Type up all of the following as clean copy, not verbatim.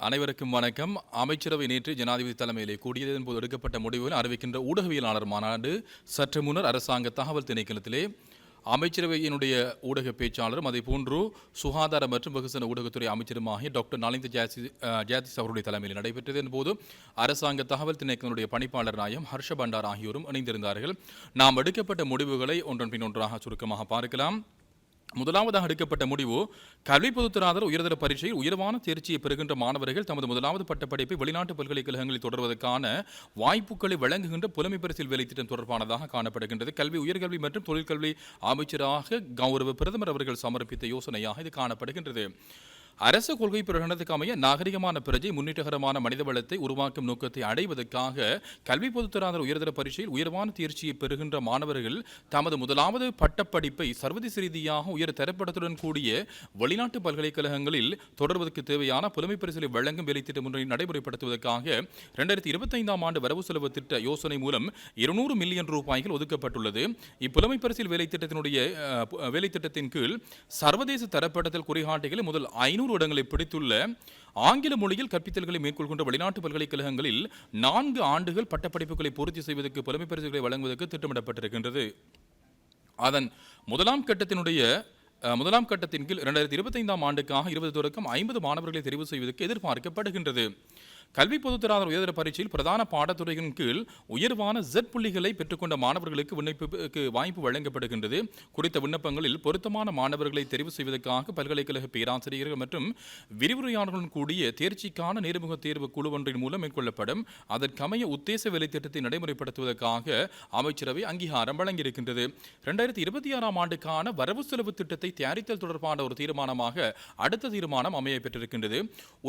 அனைவருக்கும் வணக்கம். அமைச்சரவை நேற்று ஜனாதிபதி தலைமையிலே கூடியதன் போது எடுக்கப்பட்ட முடிவுகள் அறிவிக்கின்ற ஊடகவியலாளர் மாநாடு சற்று முன்னர் அரசாங்க தகவல் திணைக்களத்திலே அமைச்சரவையினுடைய ஊடக பேச்சாளரும் அதே போன்று சுகாதார மற்றும் வெகுசன ஊடகத்துறை அமைச்சருமாகிய டாக்டர் நலிந்த ஜாதிஸ் அவருடைய தலைமையில் நடைபெற்றது. போது அரசாங்க தகவல் திணைக்களத்தினுடைய பணிப்பாளர் நாயம் ஹர்ஷ பண்டார் ஆகியோரும் இணைந்திருந்தார்கள். நாம் எடுக்கப்பட்ட முடிவுகளை ஒன்றன் பின் ஒன்றாக சுருக்கமாக பார்க்கலாம். முதலாவதாக எடுக்கப்பட்ட முடிவு, கல்வி பொதுத்தராதர உயர்தர பரீட்சையில் உயர்வான தேர்ச்சியை பெறுகின்ற மாணவர்கள் தமது முதலாவது பட்டப்படிப்பை வெளிநாட்டு பல்கலைக்கழகங்களில் தொடர்வதற்கான வாய்ப்புகளை வழங்குகின்ற புலமை பரிசில் வேலை திட்டம் தொடர்பானதாக காணப்படுகின்றது. கல்வி உயர்கல்வி மற்றும் தொழிற்கல்வி அமைச்சராக கௌரவ பிரதமர் அவர்கள் சமர்ப்பித்த யோசனையாக இது காணப்படுகின்றது. அரச கொள்கை பிரகடனத்துக்கு அமைய நாகரிகமான பிரஜை முன்னேற்றகரமான மனித வளத்தை உருவாக்கும் நோக்கத்தை அடைவதற்காக கல்வி பொதுத்தராதர உயர்தர பரீட்சையில் உயர்வான தேர்ச்சியை பெறுகின்ற மாணவர்கள் தமது முதலாவது பட்டப்படிப்பை சர்வதேச ரீதியாக உயர் தரப்படத்துடன் கூடிய வெளிநாட்டு பல்கலைக்கழகங்களில் தொடர்வதற்கு தேவையான புலமை பரிசிலை வழங்கும் வேலை திட்டம் ஒன்றை நடைமுறைப்படுத்துவதற்காக 2025 ஆண்டு வரவு செலவு திட்ட யோசனை மூலம் 200 மில்லியன் ரூபாய்கள் ஒதுக்கப்பட்டுள்ளது. இப்புலமை பரிசில் வேலை திட்டத்தின் கீழ் சர்வதேச தரப்படுத்தல் குறிகாட்டிகளை முதல் 500 இடங்களை பிடித்துள்ள ஆங்கில மொழியில் கற்பித்தல்களை மேற்கொள்கின்ற வெளிநாட்டு பல்கலைக்கழகங்களில் 4 ஆண்டுகள் பட்டப்படிப்புகளை பூர்த்தி செய்வதற்கு புலமை பரிசுகளை வழங்குவதற்கு திட்டமிடப்பட்டிருக்கின்றது. அதன் முதலாம் கட்டத்தின் கீழ் 2025 ஆண்டுக்காக 20 தொடக்கம் 50 மாணவர்களை தெரிவு செய்வதற்கு எதிர்பார்க்கப்படுகின்றது. கல்வி பொதுத்தராதர உயர்தர பரீட்சையில் பிரதான பாடத்துறையின் கீழ் உயர்வான Z புள்ளிகளை பெற்றுக்கொண்ட மாணவர்களுக்கு விண்ணப்பிப்புக்கு வாய்ப்பு வழங்கப்படுகின்றது. குறித்த விண்ணப்பங்களில் பொருத்தமான மாணவர்களை தெரிவு செய்வதற்காக பல்கலைக்கழக பேராசிரியர்கள் மற்றும் விரிவுரையாளர்களுடன் கூடிய தேர்ச்சிக்கான நேர்முக தேர்வு குழு ஒன்றின் மூலம் மேற்கொள்ளப்படும். அதற்கமைய உத்தேச வேலை திட்டத்தை நடைமுறைப்படுத்துவதற்காக அமைச்சரவை அங்கீகாரம் வழங்கியிருக்கின்றது. 2026 ஆண்டுக்கான வரவு செலவு திட்டத்தை தயாரித்தல் தொடர்பான ஒரு தீர்மானமாக அடுத்த தீர்மானம் அமைய பெற்றிருக்கின்றது.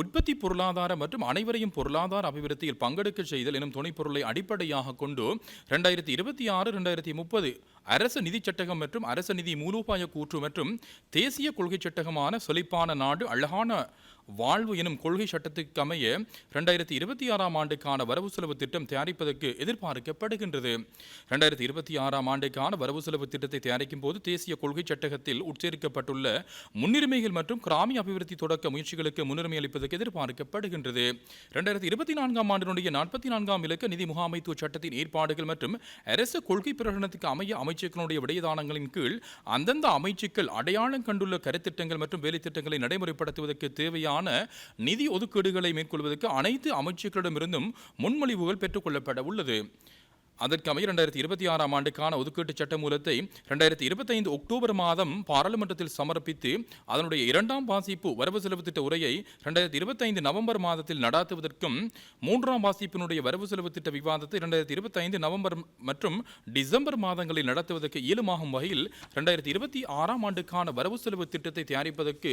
உற்பத்தி பொருளாதார மற்றும் அனைவரையும் பொருளாதார அபிவிருத்தியில் பங்கெடுக்க செய்தல் எனும் துணைப்பொருளை அடிப்படையாக கொண்டு 2026-2030 அரச நிதி சட்டகம் மற்றும் அரச நிதி மூலோபாய கூற்று மற்றும் தேசிய கொள்கை சட்டகமான செழிப்பான நாடு அழகான வாழ்வு எனும் கொள்கை சட்டத்துக்கு அமைய 2026 ஆண்டுக்கான வரவு செலவு திட்டம் தயாரிப்பதற்கு எதிர்பார்க்கப்படுகின்றது. 2026 ஆண்டுக்கான வரவு செலவு திட்டத்தை தயாரிக்கும் போது தேசிய கொள்கை சட்டகத்தில் உட்சேர்க்கப்பட்டுள்ள முன்னுரிமைகள் மற்றும் கிராமிய அபிவிருத்தி தொடக்க முயற்சிகளுக்கு முன்னுரிமை அளிப்பதற்கு எதிர்பார்க்கப்படுகின்றது. 2024 ஆண்டினுடைய 44 இலக்க நிதி முகாமைத்துவ சட்டத்தின் ஏற்பாடுகள் மற்றும் அரசு கொள்கை பிரகடனத்துக்கு அமைய அமைச்சர்களுடைய விடயதானங்களின் கீழ் அந்தந்த அமைச்சுக்கள் அடையாளம் கண்டுள்ள கருத்திட்டங்கள் மற்றும் வேலை திட்டங்களை நடைமுறைப்படுத்துவதற்கு தேவையான நிதி ஒதுக்கீடுகளை மேற்கொள்வதற்கு அனைத்து அமைச்சர்களிடமிருந்தும் முன்மொழிவுகள் பெற்றுக் கொள்ளப்பட உள்ளது. அதற்கமைய 2026 ஆண்டுக்கான ஒதுக்கீட்டு சட்ட மூலத்தை 2025 அக்டோபர் மாதம் பாராளுமன்றத்தில் சமர்ப்பித்து அதனுடைய 2ஆம் வாசிப்பு வரவு செலவு திட்ட உரையை 2025 நவம்பர் மாதத்தில் நடாத்துவதற்கும் 3ஆம் வாசிப்பினுடைய வரவு செலவு திட்ட விவாதத்தை 2025 நவம்பர் மற்றும் டிசம்பர் மாதங்களில் நடத்துவதற்கு இயலுமாகும் வகையில் 2026 ஆண்டுக்கான வரவு செலவு திட்டத்தை தயாரிப்பதற்கு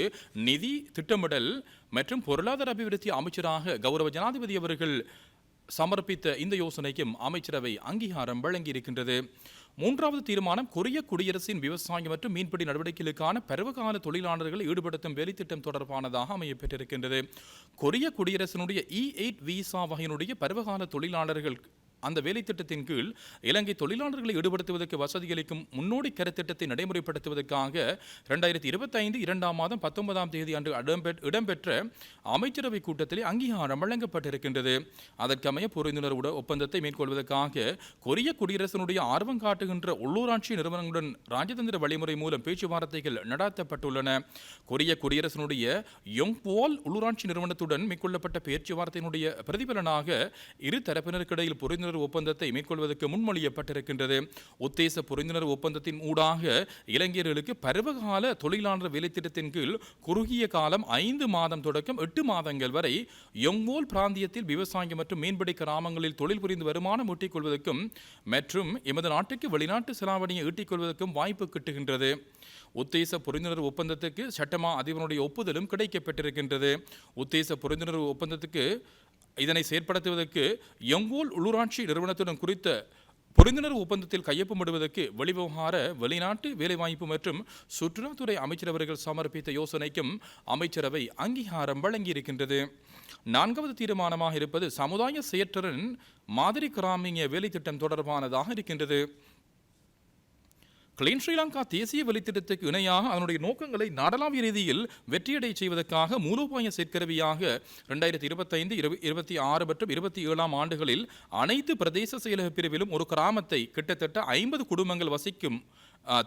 நிதி திட்டமிடல் மற்றும் பொருளாதார அபிவிருத்தி அமைச்சராக கௌரவ ஜனாதிபதி அவர்கள் சமர்ப்பித்த இந்த யோசனைக்கும் அமைச்சரவை அங்கீகாரம் வழங்கியிருக்கின்றது. 3வது தீர்மானம், கொரிய குடியரசின் விவசாயம் மற்றும் மீன்பிடி நடவடிக்கைகளுக்கான பருவகால தொழிலாளர்களை ஈடுபடுத்தும் வேலைத்திட்டம் தொடர்பானதாக அமையப்பெற்றிருக்கின்றது. கொரிய குடியரசினுடைய E8 விசா வகையினுடைய பருவகால தொழிலாளர்கள் அந்த வேலை திட்டத்தின் கீழ் இலங்கை தொழிலாளர்களை ஈடுபடுத்துவதற்கு வசதியளிக்கும் முன்னோடி கருத்திட்டத்தை நடைமுறைப்படுத்துவதற்காக 2025 2ஆம் மாதம் 19ஆம் தேதி அன்று இடம்பெற்ற அமைச்சரவை கூட்டத்தில் அங்கீகாரம் வழங்கப்பட்டிருக்கின்றது. அதற்கமைய புரிந்துணர்வு ஒப்பந்தத்தை மேற்கொள்வதற்காக கொரிய குடியரசினுடைய ஆர்வம் காட்டுகின்ற உள்ளூராட்சி நிறுவனங்களுடன் ராஜதந்திர வழிமுறை மூலம் பேச்சுவார்த்தைகள் நடாத்தப்பட்டுள்ளன. கொரிய குடியரசினுடைய யோங்வால் உள்ளூராட்சி நிறுவனத்துடன் மேற்கொள்ளப்பட்ட பேச்சுவார்த்தையினுடைய பிரதிபலனாக இரு தரப்பினருக்கிடையில் புரிந்துணர்வு ஒப்பந்தத்தை மேற்கொள்வதற்கு முன்மொழியப்பட்டிருக்கின்றது. உத்தேச புரிந்துணர்வு ஒப்பந்தத்தின் ஊடாக இளைஞர்களுக்கு பருவகால தொழிலாளர் வேலை திட்டத்தின் கீழ் குறுகிய காலம் 5 மாதம் தொடக்கம் 8 மாதங்கள் வரை யொங்கோல் பிராந்தியத்தில் விவசாயம் மற்றும் மீன்பிடி கிராமங்களில் தொழில் புரிந்து வருமானம் ஈட்டிக் கொள்வதற்கும் மற்றும் எமது நாட்டுக்கு வெளிநாட்டு செலாவணியை ஈட்டிக் கொள்வதற்கும் வாய்ப்பு கிட்டுகின்றது. உத்தேச புரிந்துணர்வு ஒப்பந்தத்துக்கு சட்டமா அதிபருடைய ஒப்புதலும் கிடைக்கப்பட்டிருக்கின்றது. உத்தேச புரிந்துணர்வு ஒப்பந்தத்துக்கு இதனை செயற்படுத்துவதற்கு யொங்கோல் உள்ளூராட்சி நிறுவனத்துடன் குறித்த புரிந்துணர்வு ஒப்பந்தத்தில் கையொப்பமிடுவதற்கு வெளிவிவகார வெளிநாட்டு வேலைவாய்ப்பு மற்றும் சுற்றுலாத்துறை அமைச்சரவர்கள் சமர்ப்பித்த யோசனைக்கும் அமைச்சரவை அங்கீகாரம் வழங்கியிருக்கின்றது. 4வது தீர்மானமாக இருப்பது சமுதாய செயற்றரின் மாதிரி கிராமிய வேலை திட்டம் தொடர்பானதாக இருக்கின்றது. கிளீன் ஸ்ரீலங்கா தேசிய வேலைத்திட்டத்துக்கு இணையாக அதனுடைய நோக்கங்களை நாடளாவிய ரீதியில் வெற்றியடை செய்வதற்காக மூலோபாய செயற்கருவியாக 2025, 26 மற்றும் 27ஆம் ஆண்டுகளில் அனைத்து பிரதேச செயலக பிரிவிலும் ஒரு கிராமத்தை கிட்டத்தட்ட 50 குடும்பங்கள் வசிக்கும்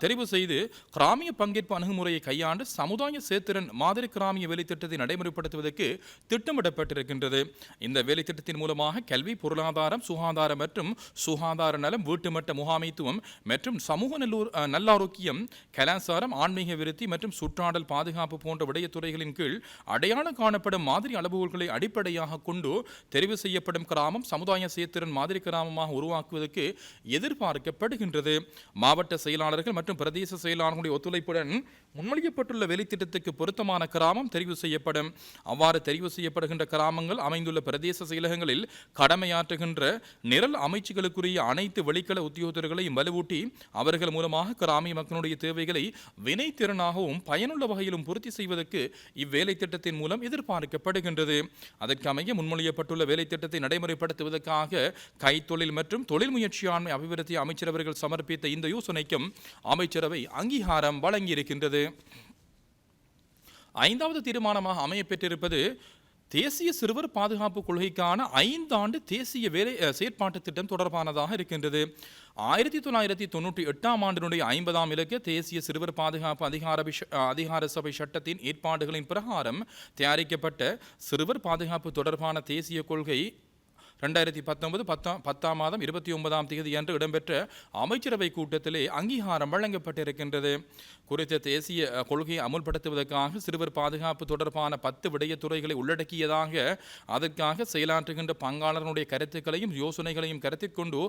தெரிவு செய்து கிராமிய பங்கேற்பு அணுகுமுறையை கையாண்டு சமுதாய சேத்திரன் மாதிரி கிராமிய வேலைத்திட்டத்தை நடைமுறைப்படுத்துவதற்கு திட்டமிடப்பட்டிருக்கின்றது. இந்த வேலைத்திட்டத்தின் மூலமாக கல்வி, பொருளாதாரம், சுகாதாரம் மற்றும் சுகாதார நலம், வீட்டுமட்ட முகாமைத்துவம் மற்றும் சமூக நல்லாரோக்கியம், கலாச்சாரம், ஆன்மீக விருத்தி மற்றும் சுற்றாடல் பாதுகாப்பு போன்ற விடயத்துறைகளின் கீழ் அடையாளம் காணப்படும் மாதிரி அளவுகோல்களை அடிப்படையாக கொண்டு தெரிவு செய்யப்படும் கிராமம் சமுதாய சேத்திரன் மாதிரி கிராமமாக உருவாக்குவதற்கு எதிர்பார்க்கப்படுகின்றது. மாவட்ட செயலாளர்கள் மற்றும் பிரதேச செயலாளர்களுடைய ஒத்துழைப்புடன் முன்மொழியப்பட்டுள்ள வேலைத்திட்டத்துக்கு பொருத்தமான கிராமம் தெரிவு செய்யப்படும். அவ்வாறு தெரிவு செய்யப்படுகின்ற கிராமங்கள் அமைந்துள்ள பிரதேச செயலகங்களில் கடமையாற்றுகின்ற நிரல் அமைச்சுகளுக்குரிய அனைத்து வெளிக்கள உத்தியோகத்தர்களையும் வலுவூட்டி அவர்கள் மூலமாக கிராமிய மக்களுடைய தேவைகளை வினைத்திறனாகவும் பயனுள்ள வகையிலும் பூர்த்தி செய்வதற்கு இவ்வேலை திட்டத்தின் மூலம் எதிர்பார்க்கப்படுகின்றது. அதற்கமைய முன்மொழியப்பட்டுள்ள வேலை திட்டத்தை நடைமுறைப்படுத்துவதற்காக கைத்தொழில் மற்றும் தொழில் முயற்சியாண்மை அபிவிருத்தி அமைச்சரவர்கள் சமர்ப்பித்த இந்த யோசனைக்கும் அமைச்சரவை அங்கீகாரம் வழங்கியிருக்கின்றது. 5வது தீர்மானமாக அமையப்பெற்றிருப்பது தேசிய சிறுவர் பாதுகாப்பு கொள்கைக்கான 5 ஆண்டு தேசிய வேலை செயற்பாட்டு திட்டம் தொடர்பானதாக இருக்கின்றது. 1998ஆம் ஆண்டினுடைய 50ஆம் இலக்க தேசிய சிறுவர் பாதுகாப்பு அதிகார சபை சட்டத்தின் ஏற்பாடுகளின் பிரகாரம் தயாரிக்கப்பட்ட சிறுவர் பாதுகாப்பு தொடர்பான தேசிய கொள்கை 2019 10ஆம் மாதம் 29ஆம் தேதி அன்று இடம்பெற்ற அமைச்சரவை கூட்டத்திலே அங்கீகாரம் வழங்கப்பட்டிருக்கின்றது. குறித்த தேசிய கொள்கையை அமுல்படுத்துவதற்காக சிறுவர் பாதுகாப்பு தொடர்பான 10 விடயத்துறைகளை உள்ளடக்கியதாக அதற்காக செயலாற்றுகின்ற பங்காளர்களுடைய கருத்துக்களையும் யோசனைகளையும் கருத்தில் கொண்டு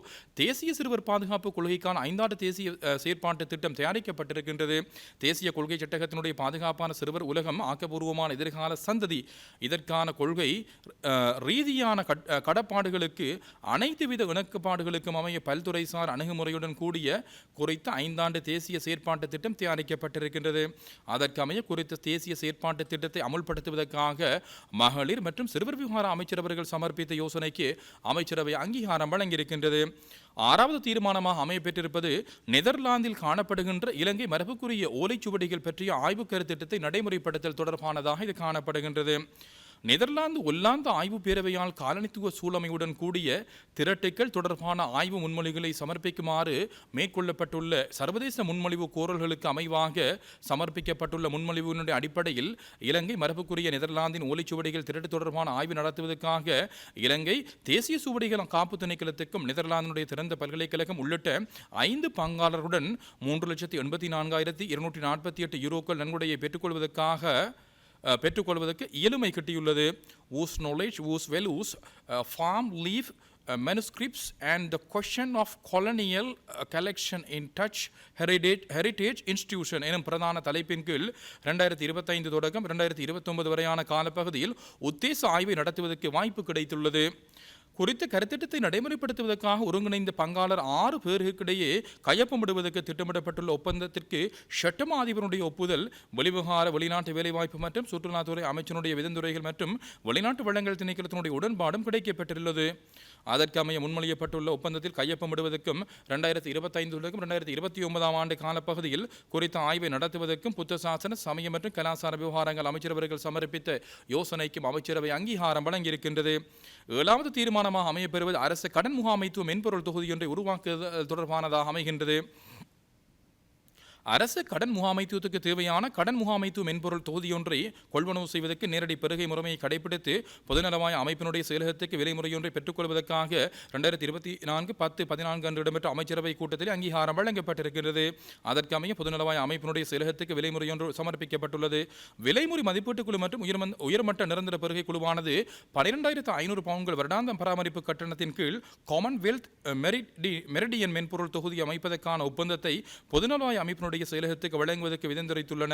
தேசிய சிறுவர் பாதுகாப்பு கொள்கைக்கான 5ஆண்டு தேசிய செயற்பாட்டு திட்டம் தயாரிக்கப்பட்டிருக்கின்றது. தேசிய கொள்கை சட்டகத்தினுடைய பாதுகாப்பான சிறுவர் உலகம் ஆக்கப்பூர்வமான எதிர்கால சந்ததி இதற்கான கொள்கை ரீதியான கடப்பாடுகளுக்கு அனைத்து வித இணக்கப்பாடுகளுக்கும் அமைய பல்துறைசார் அணுகுமுறையுடன் கூடிய குறித்த 5ஆண்டு தேசிய செயற்பாட்டு திட்டம் தயாரிக்கப்பட்டிருக்கின்றது. அதற்கமைய குறித்த தேசிய செயற்பாட்டு திட்டத்தை அமுல்படுத்துவதற்காக மகளிர் மற்றும் சிறுவர் விவகார அமைச்சரவர்கள் சமர்ப்பித்த யோசனைக்கு அமைச்சரவை அங்கீகாரம் வழங்கியிருக்கின்றது. 6வது தீர்மானமாக அமையப்பெற்றிருப்பது நெதர்லாந்தில் காணப்படுகின்ற இலங்கை மரபுக்குரிய ஓலைச்சுவடிகள் பற்றிய ஆய்வு கருத்திட்டத்தை நடைமுறைப்படுத்தல் தொடர்பானதாக இது காணப்படுகின்றது. நெதர்லாந்து ஒல்லாந்து ஆய்வு பேரவையால் காலனித்துவ சூழமையுடன் கூடிய திரட்டுக்கள் தொடர்பான ஆய்வு முன்மொழிகளை சமர்ப்பிக்குமாறு மேற்கொள்ளப்பட்டுள்ள சர்வதேச முன்மொழிவு கோரல்களுக்கு அமைவாக சமர்ப்பிக்கப்பட்டுள்ள முன்மொழிவினுடைய அடிப்படையில் இலங்கை மரபுக்குரிய நெதர்லாந்தின் ஓலைச்சுவடிகள் திரட்டு தொடர்பான ஆய்வு நடத்துவதற்காக இலங்கை தேசிய சுவடிகள் காப்பு திணைக்களத்துக்கும் நெதர்லாந்தினுடைய திறந்த பல்கலைக்கழகம் உள்ளிட்ட 5 பங்காளருடன் 3,84,248 யூரோக்கள் நன்கொடையை பெற்றுக்கொள்வதற்கு இயலுமை கிட்டியுள்ளது. whose knowledge, whose values, farm, leaf, manuscripts and the question of colonial collection in touch heritage institution எனும் பிரதான தலைப்பின் கீழ் 2025 தொடக்கம் 2029 வரையான காலப்பகுதியில் உத்தேச ஆய்வை நடத்துவதற்கு வாய்ப்பு கிடைத்துள்ளது. குறித்த கருத்திட்டத்தை நடைமுறைப்படுத்துவதற்காக ஒருங்கிணைந்த பங்காளர் 6 பேருக்கிடையே கையொப்பமிடுவதற்கு திட்டமிடப்பட்டுள்ள ஒப்பந்தத்திற்கு சட்டமா அதிபருடைய ஒப்புதல், வெளிவிவகார, வெளிநாட்டு வேலைவாய்ப்பு மற்றும் சுற்றுலாத்துறை அமைச்சனுடைய விதந்துரைகள் மற்றும் வெளிநாட்டு வளங்கள் திணைக்களத்தினுடைய உடன்பாடும் கிடைக்கப்பட்டுள்ளது. அதற்கமைய முன்மொழியப்பட்டுள்ள ஒப்பந்தத்தில் கையொப்பமிடுவதற்கும் 2025 தொடக்கம் 2029ஆம் ஆண்டு காலப்பகுதியில் குறித்த ஆய்வை நடத்துவதற்கும் புத்த சாசன, சமய மற்றும் கலாசார விவகாரங்கள் அமைச்சரவர்கள் சமர்ப்பித்த யோசனைக்கும் அமைச்சரவை அங்கீகாரம் வழங்கியிருக்கின்றது. 7வது தீர்மானமாக அமையப்பெறுவது அரசு கடன் முகாமைத்துவ மென்பொருள் தொகுதியொன்றை உருவாக்குதல் தொடர்பானதாக அமைகின்றது. அரசு கடன் முகாமைத்துவத்துக்கு தேவையான கடன் முகாமைத்துவ மென்பொருள் தொகுதியொன்றை கொள்வனவு செய்வதற்கு நேரடி பெறுகை முறைமையை கடைபிடித்து பொதுநலவாய அமைப்பினுடைய செயலகத்துக்கு விலைமுறையொன்றை பெற்றுக்கொள்வதற்காக 2024 10-14 அன்று இடம்பெற்ற அமைச்சரவை கூட்டத்தில் அங்கீகாரம் வழங்கப்பட்டிருக்கிறது. அதற்கமைய பொதுநலவாய அமைப்பினுடைய செயலகத்துக்கு விலைமுறையொன்று சமர்ப்பிக்கப்பட்டுள்ளது. விலைமுறை மதிப்பீட்டுக் குழு மற்றும் உயர்மட்ட நிரந்தர பெறுகை குழுவானது 12,500 பவுன்கள் வருடாந்தம் பராமரிப்பு கட்டணத்தின் கீழ் காமன்வெல்த் மெரிடியன் மென்பொருள் தொகுதி அமைப்பதற்கான ஒப்பந்தத்தை பொதுநலவாய அமைப்பினுடைய செயலகத்துக்கு வழங்குவதற்கு விதந்துரைத்துள்ளன.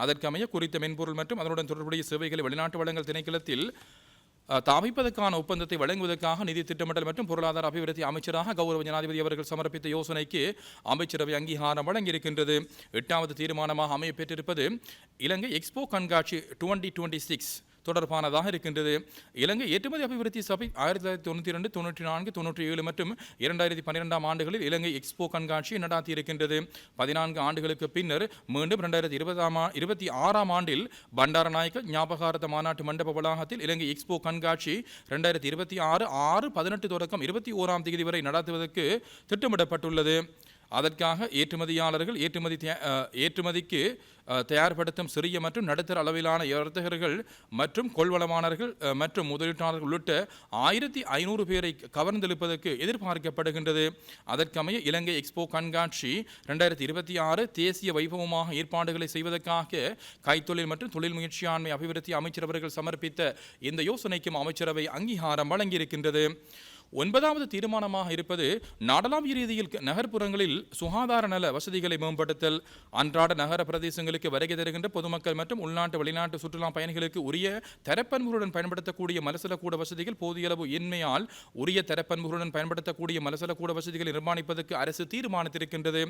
அதற்கமைய குறித்த மென்பொருள் மற்றும் அதனுடன் தொடர்புடைய சேவைகளை வெளிநாட்டு வளங்கள் திணைக்களத்தில் தாவிப்பதற்கான ஒப்பந்தத்தை வழங்குவதற்காக நிதி திட்டமிடல் மற்றும் பொருளாதார அபிவிருத்தி அமைச்சராக கௌரவ ஜனாதிபதி அவர்கள் சமர்ப்பித்த யோசனைக்கு அமைச்சரவை அங்கீகாரம் வழங்கியிருக்கின்றது. 8வது தீர்மானமாக அமையப்பெற்றிருப்பது இலங்கை எக்ஸ்போ கண்காட்சி 2026 தொடர்பானதாக இருக்கின்றது. இலங்கை ஏற்றுமதி அபிவிருத்தி சபை 1992, 94, 97 மற்றும் 2012 ஆண்டுகளில் இலங்கை எக்ஸ்போ கண்காட்சியை நடாத்தி இருக்கின்றது. 14 ஆண்டுகளுக்கு பின்னர் மீண்டும் 2026 ஆண்டில் பண்டாரநாயக்க ஞாபகார்த்த மாநாட்டு மண்டப வளாகத்தில் இலங்கை எக்ஸ்போ கண்காட்சி 2026/6/18 தொடக்கம் 21ஆம் தேதி வரை நடத்துவதற்கு திட்டமிடப்பட்டுள்ளது. அதற்காக ஏற்றுமதியாளர்கள், ஏற்றுமதிக்கு தயார்படுத்தும் சிறிய மற்றும் நடுத்தர அளவிலான வர்த்தகர்கள் மற்றும் கொள்வனவாளர்கள் மற்றும் முதலீட்டாளர்கள் உள்ளிட்ட 1500 பேரை கவர்ந்தெழுப்பதற்கு எதிர்பார்க்கப்படுகின்றது. அதற்கமைய இலங்கை எக்ஸ்போ கண்காட்சி 2026 தேசிய வைபவமாக ஏற்பாடுகளை செய்வதற்காக கைத்தொழில் மற்றும் தொழில் முயற்சியாண்மை அபிவிருத்தி அமைச்சர் அவர்கள் சமர்ப்பித்த இந்த யோசனைக்கும் அமைச்சரவை அங்கீகாரம் வழங்கியிருக்கின்றது. 9வது தீர்மானமாக இருப்பது நாடளாவிய ரீதியில் நகர்ப்புறங்களில் சுகாதார நல வசதிகளை மேம்படுத்தல். அன்றாட நகர பிரதேசங்களுக்கு வருகை தருகின்ற பொதுமக்கள் மற்றும் உள்நாட்டு வெளிநாட்டு சுற்றுலா பயணிகளுக்கு உரிய தரப்பண்புகளுடன் பயன்படுத்தக்கூடிய மலசலக்கூட வசதிகள் போதியளவு இன்மையால் உரிய தரப்பண்புகளுடன் பயன்படுத்தக்கூடிய மலசலக்கூட வசதிகளை நிர்மாணிப்பதற்கு அரசு தீர்மானித்திருக்கின்றது.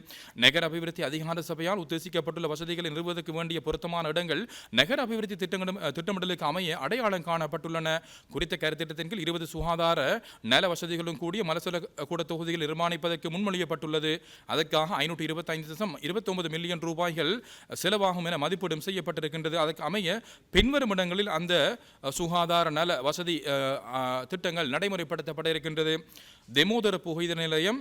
நகர அபிவிருத்தி அதிகார சபையால் உத்தேசிக்கப்பட்டுள்ள வசதிகளை நிறுவுவதற்கு வேண்டிய பொருத்தமான இடங்கள் நகர அபிவிருத்தி திட்டமிடலுக்கு அமைய அடையாளம் காணப்பட்டுள்ளன. குறித்த கருத்திட்டத்தின் கீழ் 20 சுகாதார நல வசதிகளும் கூடிய மலசல கூட தொகுதிகள் நிர்மாணிப்பதற்கு முன்மொழியப்பட்டுள்ளது. அதற்காக 525.29 மில்லியன் ரூபாய்கள் செலவாகும் என மதிப்பீடும் செய்யப்பட்டிருக்கின்றது. அதற்கு அமைய பின்வரும் இடங்களில் அந்த சுகாதார நல வசதி திட்டங்கள் நடைமுறைப்படுத்தப்பட இருக்கின்றது. தெமோதர புகையிர நிலையம்,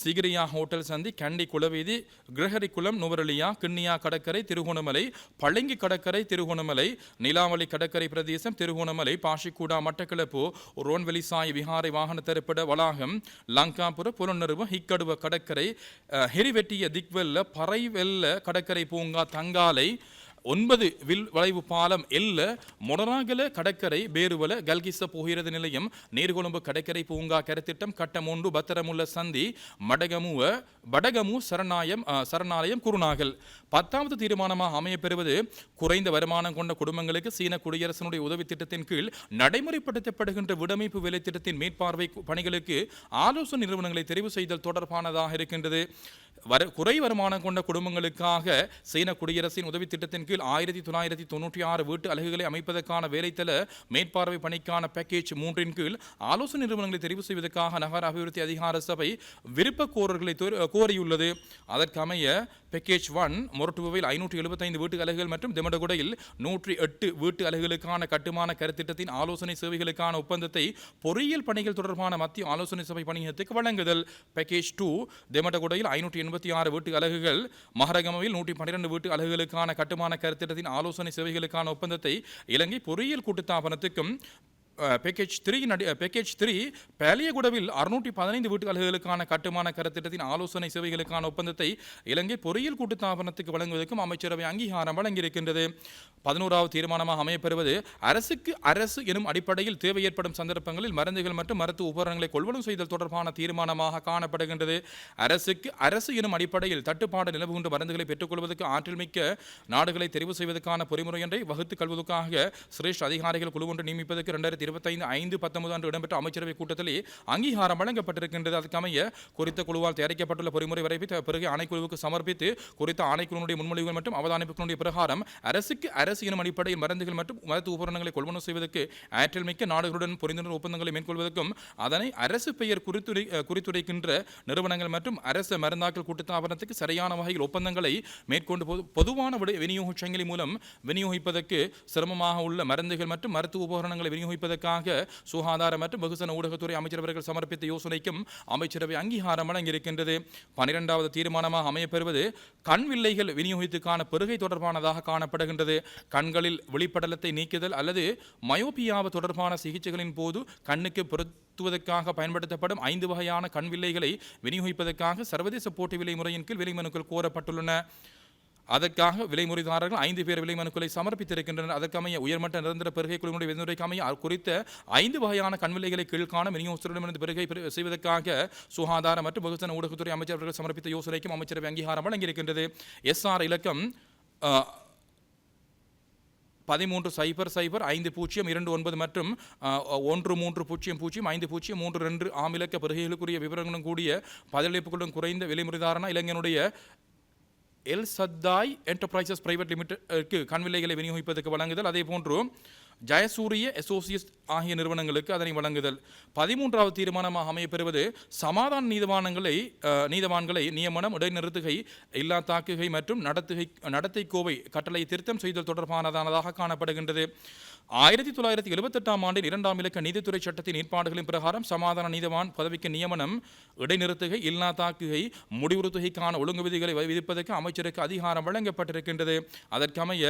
சிகிரியா ஹோட்டல் சந்தி, கண்டி குளவீதி, கிரகரி குளம், நுவரலியா, கிண்ணியா கடற்கரை திருகோணமலை, பழங்கி கடற்கரை திருகோணமலை, நிலாவளி கடற்கரை பிரதேசம் திருகோணமலை, பாஷிக்கூடா மட்டக்களப்பு, ரோன்வெளி சாய் விஹாரை வாகன தரிப்பிட வளாகம், லங்காபுர புலனறுவ ஹிக்கடுவ கடற்கரை, ஹெரிவெட்டிய திக்வெல்ல பறைவெல்ல கடற்கரை பூங்கா தங்காலை, 9 வில் வளைவு பாலம் எல்ல மொடராகல கடற்கரை பேருவல கல்கிச புகையிரத நிலையம், நீர்கொழும்பு கடற்கரை பூங்கா கருத்திட்டம் கட்டம் 1 பத்திரமுள்ள சந்தி, படகமு சரணாலயம் குருநாகல். 10வது தீர்மானமாக அமையப்பெறுவது குறைந்த வருமானம் கொண்ட குடும்பங்களுக்கு சீன குடியரசனுடைய உதவி திட்டத்தின் கீழ் நடைமுறைப்படுத்தப்படுகின்ற விடமைப்பு வேலை திட்டத்தின் மேற்பார்வை பணிகளுக்கு ஆலோசனை நிறுவனங்களை தெரிவு செய்தல் தொடர்பானதாக இருக்கின்றது. குறை வருமானம் கொண்ட குடும்பங்களுக்காக சீன குடியரசின் உதவி திட்டத்தின் கீழ் 1996 வீட்டு அலகுகளை அமைப்பதற்கான வேலைத்தள மேற்பார்வை பணிக்கான பேக்கேஜ் 3 கீழ் ஆலோசனை நிறுவனங்களை தெரிவு செய்வதற்காக நகர அபிவிருத்தி அதிகார சபை விருப்ப கோரல்களை கோரியுள்ளது. அதற்கமைய பேக்கேஜ் 1 மொரட்டுவில் 575 வீட்டு அலகுகள் மற்றும் தெமடகுடையில் 108 வீட்டு அலகுகளுக்கான கட்டுமான கருத்திட்டத்தின் ஆலோசனை சேவைகளுக்கான ஒப்பந்தத்தை பொறியியல் பணிகள் தொடர்பான மத்திய ஆலோசனை சபை பணியகத்துக்கு வழங்குதல். பேக்கேஜ் 2 தெமடகுடையில் 586 வீட்டு அலகுகள், மகரகமவில் 112 வீட்டு அலகுகளுக்கான கட்டுமான கருத்திட்டத்தின் ஆலோசனை சேவைகளுக்கான ஒப்பந்தத்தை இலங்கை பொறியியல் கூட்டுத்தாபனத்துக்கும் பேக்கேஜ் 3 பேலியகுடவில் 615 வீட்டு அலகுகளுக்கான கட்டுமான கருத்திட்டத்தின் ஆலோசனை சேவைகளுக்கான ஒப்பந்தத்தை இலங்கை பொறியியல் கூட்டுத்தாபனத்துக்கு வழங்குவதற்கும் அமைச்சரவை அங்கீகாரம் வழங்கியிருக்கின்றது. 11வது தீர்மானமாக அமையப்பெறுவது அரசுக்கு அரசு எனும் அடிப்படையில் தேவை ஏற்படும் சந்தர்ப்பங்களில் மருந்துகள் மற்றும் மருத்துவ உபகரணங்களை கொள்வனம் செய்தல் தொடர்பான தீர்மானமாக காணப்படுகின்றது. அரசுக்கு அரசு எனும் அடிப்படையில் தட்டுப்பாடு நிலவுகின்ற மருந்துகளை பெற்றுக்கொள்வதற்கு ஆற்றல் மிக்க நாடுகளை தெரிவு செய்வதற்கான பொறிமுறை ஒன்றை வகுத்துக் கொள்வதற்காக சிரேஷ்ட அதிகாரிகள் குழு ஒன்று நியமிப்பதற்கு 2025/5/19 அன்று இடம்பெற்ற அமைச்சரவை கூட்டத்தில் அங்கீகாரம் வழங்கப்பட்டிருக்கின்றது. அதற்கமைய குறித்த குழுவால் தயாரிக்கப்பட்டுள்ள பொறிமுறை வரைவை பிறகு ஆணைக்குழுவுக்கு சமர்ப்பித்து குறித்த ஆணைக்குழுவுடைய முன்மொழிவுகள் மற்றும் அவதானிப்புகளுடைய பிரகாரம் அரசுக்கு அரசு எனும் அடிப்படையில் மருந்துகள் மற்றும் மருத்துவ உபகரணங்களை கொள்வனவு செய்வதற்கு ஆற்றல் மிக்க நாடுகளுடன் புரிந்துணர்வு ஒப்பந்தங்களை மேற்கொள்வதற்கும் அதனை அரசு பெயர் குறித்துரைக்கின்ற நிறுவனங்கள் மற்றும் அரசு மருந்தாக்கல் கூட்டுத்தாபனத்துக்கு சரியான வகையில் ஒப்பந்தங்களை மேற்கொண்டு பொதுவான விநியோக சங்கிலி மூலம் விநியோகிப்பதற்கு சிரமமாக உள்ள மருந்துகள் மற்றும் மருத்துவ உபகரணங்களை விநியோகிப்பதற்காக சுகாதார மற்றும் வெகுஜன ஊடகத்துறை அமைச்சரவர்கள் சமர்ப்பித்த யோசனைக்கும் அமைச்சரவை அங்கீகாரம் வழங்கியிருக்கின்றது. 12வது தீர்மானமாக அமையப்பெறுவது கண் வில்லைகள் விநியோகத்துக்கான பெருகை தொடர்பானதாக காணப்படுகின்றது. கண்களில் வெளிப்படலத்தை நீக்குதல் அல்லது மயோபியாவை தொடர்பான சிகிச்சைகளின் போது கண்ணுக்கு பொருத்துவதற்காக பயன்படுத்தப்படும் 5 வகையான கண் வில்லைகளை விநியோகிப்பதற்காக சர்வதேச போட்டி விலை முறையின் கீழ் விலை மனுக்கள் கோரப்பட்டுள்ளன. அதற்காக விலைமுறைதாரர்கள் 5 பேர் விலை மனுக்களை சமர்ப்பித்திருக்கின்றனர். அதற்கமைய உயர்மட்ட நிரந்தர பெருகை குழுவினுடைய விதிமுறைக்கமைய குறித்த 5 வகையான கண்விலைகளை கீழ்காண விநியோகத்திடமிருந்து பெருகை செய்வதற்காக சுகாதார மற்றும் வெகுஜன ஊடகத்துறை அமைச்சர்கள் சமர்ப்பித்த யோசனைக்கும் அமைச்சரவை அங்கீகாரம் வழங்கியிருக்கின்றது. SR இலக்கம் 13005029 மற்றும் 13005032 ஆமிலக்க பெருகைகளுக்குரிய விவரங்களும் கூடிய பதிலளிப்புகளுடன் குறைந்த விலைமுறைதாரன இளைஞனுடைய எல் சத்தாய் என்டர்பிரைசஸ் பிரைவேட் லிமிடெட்க்கு கண்விலைகளை விநியோகிப்பதற்கு வழங்குதல். அதே போன்று ஜயசூரிய அசோசியேட்ஸ் ஆகிய நிறுவனங்களுக்கு அதனை வழங்குதல். 13வது தீர்மானமாக அமையப்பெறுவது சமாதான நீதவான்களை நியமனம், இடைநிறுத்துகை, இல்லா தாக்குகை மற்றும் நடத்தை கோவை கட்டளை திருத்தம் செய்தல் தொடர்பானதானதாக காணப்படுகின்றது. 1978ஆம் ஆண்டில் 2ஆம் இலக்க நீதித்துறை சட்டத்தின் ஏற்பாடுகளின் பிரகாரம் சமாதான நீதவான் பதவிக்கு நியமனம், இடைநிறுத்துகை, இல்லா தாக்குகை, முடிவுறுத்துகைக்கான ஒழுங்கு விதிகளை விதிப்பதற்கு அமைச்சருக்கு அதிகாரம் வழங்கப்பட்டிருக்கின்றது. அதற்கமைய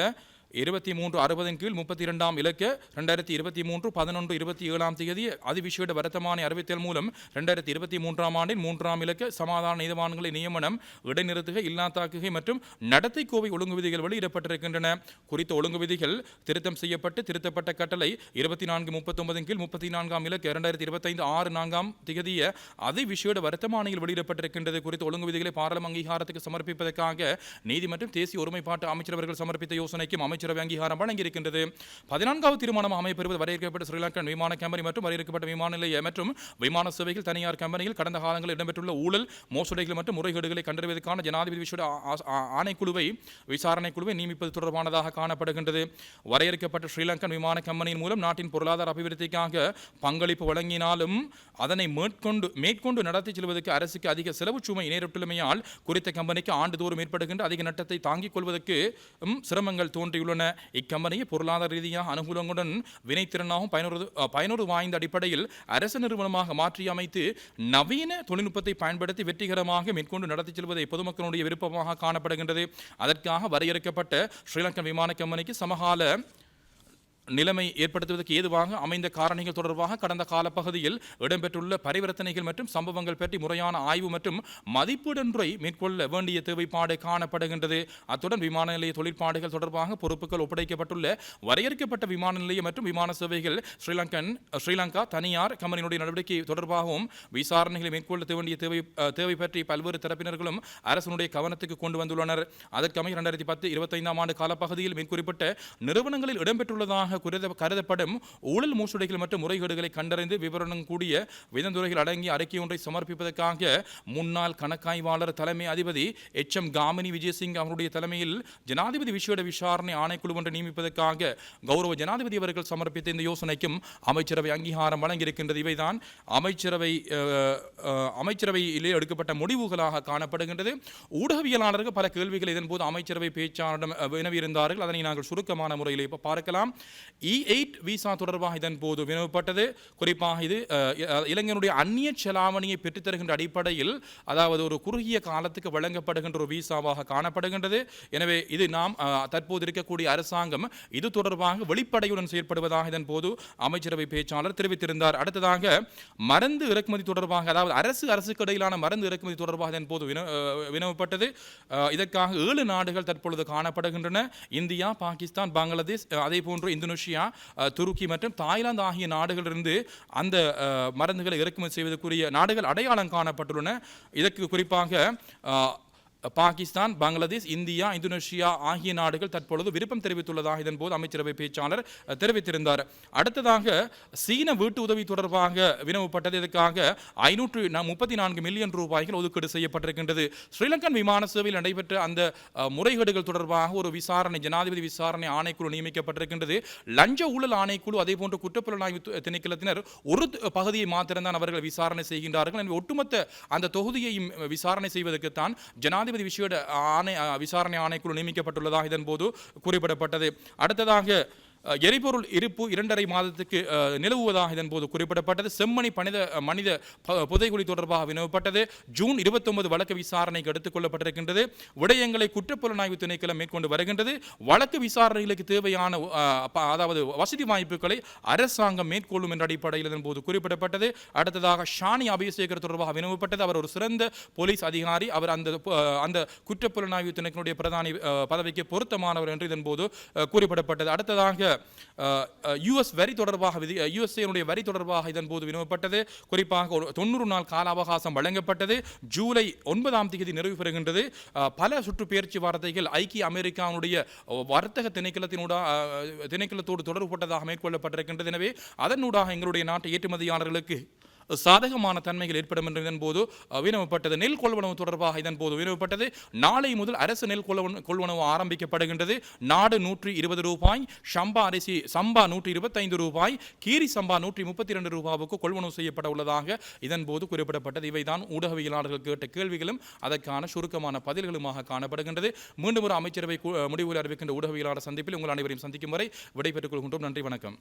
2360 கீழ் 32ஆம் இலக்க 2023 11/27ஆம் தேதி அதிவிசேட வர்த்தமானி அறிவித்தல் மூலம் 2023ஆம் ஆண்டின் 3ஆம் இலக்க சமாதான நீதவான்களை நியமனம், இடைநிறுத்துகை, இல்லா தாக்குகை மற்றும் நடத்தை கோவை ஒழுங்கு விதிகள் வெளியிடப்பட்டிருக்கின்றன. குறித்த ஒழுங்கு விதிகள் திருத்தம் செய்யப்பட்டு திருத்தப்பட்ட கட்டளை 2439 கீழ் 34ஆம் இலக்க 2025 6/4ஆம் தேதிய அதிவிசேட வர்த்தமானியில் வெளியிடப்பட்டிருக்கின்றது. குறித்த ஒழுங்கு விதிகளை பாராளுமன்ற அங்கீகாரத்துக்கு சமர்ப்பிப்பதற்காக நீதி மற்றும் தேசிய ஒருமைப்பாட்டு அமைச்சரவர்கள் சமர்ப்பித்த யோசனைக்கும் அமைச்சரவை அங்கீகாரம் வழங்கியிருக்கின்றது. 14வது தீர்மானம் அமைப்பெறுவது வரையறுக்கப்பட்ட ஸ்ரீலங்கன் விமான கம்பெனி மற்றும் வரையறுக்கப்பட்ட விமான நிலைய மற்றும் விமான சேவைகள் தனியார் கம்பெனியில் கடந்த காலங்களில் இடம்பெற்றுள்ள ஊழல், மோசடிகள் மற்றும் முறைகேடுகளை கண்டறிவதற்கான ஜனாதிபதி விசேட விசாரணை குழுவை நியமிப்பது தொடர்பானதாக காணப்படுகின்றது. வரையறுக்கப்பட்ட ஸ்ரீலங்கன் விமான கம்பெனியின் மூலம் நாட்டின் பொருளாதார அபிவிருத்திக்காக பங்களிப்பு வழங்கினாலும் அதனை மேற்கொண்டு நடத்தி செல்வதற்கு அரசுக்கு அதிக செலவு சுமை நேரிட்டுள்ளமையால் குறித்த கம்பெனிக்கு ஆண்டுதோறும் ஏற்படுகின்ற அதிக நட்டத்தை தாங்கிக் கொள்வதற்கு சிரமங்கள் தோன்றியுள்ளன. இக்கம்பெனியை பொருளாதார ரீதியாக அனுகூலங்களுடன் வினைத்திறனாகவும் பயனுறு வாய்ந்த அடிப்படையில் அரசு நிறுவனமாக மாற்றி அமைத்து நவீன தொழில்நுட்பத்தை பயன்படுத்தி வெற்றிகரமாக மேற்கொண்டு நடத்தி செல்வதை பொதுமக்களுடைய விருப்பமாக காணப்படுகின்றது. அதற்காக வரையறுக்கப்பட்ட ஸ்ரீலங்கன் விமான கம்பெனிக்கு சமகால நிலைமை ஏற்படுத்துவதற்கு ஏதுவாக அமைந்த காரணிகள் தொடர்பாக கடந்த காலப்பகுதியில் இடம்பெற்றுள்ள பரிவர்த்தனைகள் மற்றும் சம்பவங்கள் பற்றி முறையான ஆய்வு மற்றும் மதிப்பீடொன்றை மேற்கொள்ள வேண்டிய தேவைப்பாடு காணப்படுகின்றது. அத்துடன் விமான நிலைய தொழிற்பாடுகள் தொடர்பாக பொறுப்புகள் ஒப்படைக்கப்பட்டுள்ள வரையறுக்கப்பட்ட விமான நிலையம் மற்றும் விமான சேவைகள் ஸ்ரீலங்கா தனியார் கம்பெனியினுடைய நடவடிக்கை தொடர்பாகவும் விசாரணைகளை மேற்கொள்ள வேண்டிய தேவை பற்றி பல்வேறு தரப்பினர்களும் அரசனுடைய கவனத்துக்கு கொண்டு வந்துள்ளனர். அதற்கமைய 2010-25ஆம் ஆண்டு காலப்பகுதியில் மேற்குறிப்பிட்ட நிறுவனங்களில் இடம்பெற்றுள்ளதாக கருதப்படும் ஊழல், மோசடிகள் மற்றும் முறைகேடுகளை கண்டறிந்து விவரணம் கூடிய விதந்துரைகள் அடங்கிய அறிக்கை ஒன்றை சமர்ப்பிப்பதற்காக முன்னாள் கணக்காய்வாளர் தலைமை அதிபதி HM காமினி விஜயசிங் அவருடைய தலைமையில் ஜனாதிபதி விசேட விசாரணை ஆணைக்குழு ஒன்றை நியமிப்பதற்காக கௌரவ ஜனாதிபதி அவர்கள் சமர்ப்பித்த இந்த யோசனைக்கும் அமைச்சரவை அங்கீகாரம் வழங்கியிருக்கின்றது. இவைதான் அமைச்சரவையிலே எடுக்கப்பட்ட முடிவுகளாக காணப்படுகின்றது. ஊடகவியலாளர்கள் பல கேள்விகள் இதன்போது அமைச்சரவை பேச்சாளரிடம் வினவியிருந்தார்கள். அதனை நாங்கள் சுருக்கமான முறையில் பார்க்கலாம். E8 விசா தொடர்பாக இதன் போது வினவப்பட்டது. குறிப்பாக இது இளைஞனுடைய அந்நிய செலாவணியை பெற்றுத்தருகின்ற அடிப்படையில், அதாவது ஒரு குறுகிய காலத்துக்கு வழங்கப்படுகின்ற ஒரு விசாவாக காணப்படுகின்றது. எனவே இது நாம் தற்போது இருக்கக்கூடிய அரசாங்கம் இது தொடர்பாக வெளிப்படையுடன் செயற்படுவதாக இதன் போது அமைச்சரவை பேச்சாளர் தெரிவித்திருந்தார். அடுத்ததாக மருந்து இறக்குமதி தொடர்பாக, அதாவது அரசுக்கு இடையிலான மருந்து இறக்குமதி தொடர்பாக இதன் போது வினவப்பட்டது. இதற்காக 7 நாடுகள் தற்பொழுது காணப்படுகின்றன. இந்தியா, பாகிஸ்தான், பங்களாதேஷ், அதே போன்று இந்தோனேஷியா, துருக்கி மற்றும் தாய்லாந்து ஆகிய நாடுகளிலிருந்து அந்த மருந்துகளை இறக்குமதி செய்வதற்குரிய நாடுகள் அடையாளம் காணப்பட்டுள்ளன. இதற்கு குறிப்பாக பாகிஸ்தான், பங்களாதேஷ், இந்தியா, இந்தோனேஷியா ஆகிய நாடுகள் தற்பொழுது விருப்பம் தெரிவித்துள்ளதாக இதன் போது அமைச்சரவை பேச்சாளர் தெரிவித்திருந்தார். அடுத்ததாக சீன வீட்டு உதவி தொடர்பாக வினவப்பட்டது. இதற்காக 534 மில்லியன் ரூபாய்கள் ஒதுக்கீடு செய்யப்பட்டிருக்கின்றது. ஸ்ரீலங்கன் விமான சேவையில் நடைபெற்ற அந்த முறைகேடுகள் தொடர்பாக ஒரு ஜனாதிபதி விசாரணை ஆணைக்குழு நியமிக்கப்பட்டிருக்கின்றது. லஞ்ச ஊழல் ஆணைக்குழு, அதே போன்று குற்றப்புலனாய்வு திணைக்களத்தினர் ஒரு பகுதியை மாத்திரம்தான் அவர்கள் விசாரணை செய்கின்றார்கள். எனவே ஒட்டுமொத்த அந்த தொகுதியையும் விசாரணை செய்வதற்குத்தான் ஜனாதிபதி விசாரணை ஆணைக்குழு நியமிக்கப்பட்டுள்ளதாக இதன் போது குறிப்பிடப்பட்டது. அடுத்ததாக எரிபொருள் இருப்பு 2.5 மாதத்துக்கு நிலவுவதாக இதன் போது குறிப்பிடப்பட்டது. செம்மணி மனித புதைகுழி தொடர்பாக வினவப்பட்டது. ஜூன் 29 வழக்கு விசாரணைக்கு எடுத்துக் கொள்ளப்பட்டிருக்கின்றது. விடயங்களை குற்றப்புலனாய்வு திணைக்களம் மேற்கொண்டு வருகின்றது. வழக்கு விசாரணைகளுக்கு தேவையான அதாவது வசதி வாய்ப்புகளை அரசாங்கம் மேற்கொள்ளும் என்ற அடிப்படையில் இதன் போது குறிப்பிடப்பட்டது. அடுத்ததாக ஷானி அபிஷேகர் தொடர்பாக வினவப்பட்டது. அவர் ஒரு சிறந்த போலீஸ் அதிகாரி. அவர் அந்த குற்றப்புலனாய்வு திணைக்களுடைய பிரதானி பதவிக்கு பொருத்தமானவர் என்று இதன் போது குறிப்பிடப்பட்டது. அடுத்ததாக US வரி தொடர்பாக USA வரி தொடர்பாக இதன் போது வினவப்பட்டது. குறிப்பாக 90 நாள் கால அவகாசம் வழங்கப்பட்டது. ஜூலை 9ஆம் தேதி நிறைவு பெறுகின்றது. பல சுற்றுப்பெயர்ச்சி வார்த்தைகள் ஐக்கிய அமெரிக்காவுடைய வர்த்தக திணைக்களத்தோடு தொடர்புபட்டதாக மேற்கொள்ளப்பட்டிருக்கின்றது. எனவே அதனூடாக எங்களுடைய நாட்டு ஏற்றுமதியாளர்களுக்கு சாதகமான தன்மைகள் ஏற்படும் என்று இதன் போது வினவப்பட்டது. நெல் கொள்வனவு தொடர்பாக இதன் போது வினவப்பட்டது. நாளை முதல் அரசு நெல் கொள்வனவு ஆரம்பிக்கப்படுகின்றது. நாடு 120 ரூபாய், சம்பா அரிசி சம்பா 125 ரூபாய், கீரி சம்பா 132 ரூபாவுக்கு கொள்வனவு செய்யப்பட உள்ளதாக இதன் போது குறிப்பிடப்பட்டது. இவைதான் ஊடகவியலாளர்கள் கேட்ட கேள்விகளும் அதற்கான சுருக்கமான பதில்களுமாக காணப்படுகின்றது. மீண்டும் ஒரு அமைச்சரவை முடிவுகள் அறிவிக்கின்ற ஊடகவியலாளர் சந்திப்பில் உங்கள் அனைவரையும் சந்திக்கும் வரை விடைபெற்றுக் கொள்கின்றோம். நன்றி, வணக்கம்.